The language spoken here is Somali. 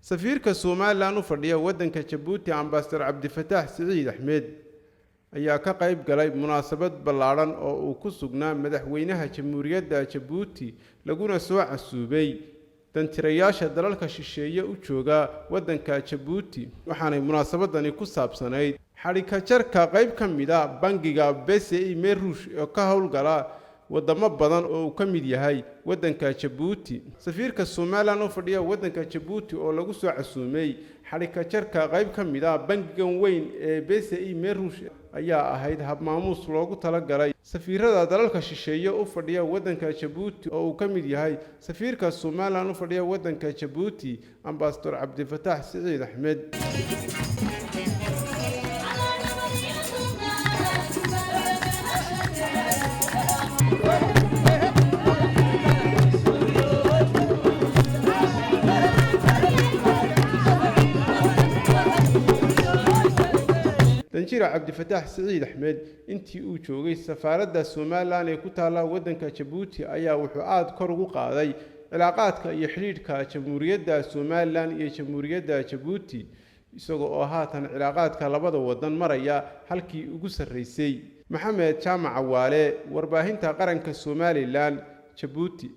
safiirka Soomaaliland u fadhiya waddanka Djibouti Ambassador Cabdifataax Siciid Axmed ayaa ka qayb galay munaasabad ballaaran oo uu ku sugnaa madaxweynaha Jamhuuriyadda Djibouti laguna soo casuubay tantirayaasha dalalka shisheeye u jooga waddanka Djibouti waxaanay munaasabadani ku saabsanayd xarika jarka qayb ka mid ah bangiga BCE Merush oo ka howlgala wadamo badan oo ka mid yahay waddanka Djibouti. safiirka Soomaaliland u fadhiya waddanka Djibouti oo lagu soo casuumay xarika jarka qayb ka mid ah bangigan weyn ee BCE Merush ayaa ahayd hab maamuus loogu talagalay safiirada dalalka shisheeye u fadhiya waddanka Djibouti oo uu ka mid yahay safiirka Soomaaliland u fadhiya waddanka Djibouti Ambassador Cabdifataax Siciid Axmed. danjira Cabdifataax Siciid Axmed intii uu joogay safaaradda Soomaaliland ee ku taala waddanka Djibouti ayaa wuxuu aad kor ugu qaaday cilaaqaadka iyo xiriirka Jamhuuriyadda Soomaaliland iyo Jamhuuriyadda Djibouti isagoo oo haatan cilaaqaadka labada wadan maraya halkii ugu sareysay. Maxamed Jaamac Waale, warbaahinta qaranka Soomaaliland, Djibouti.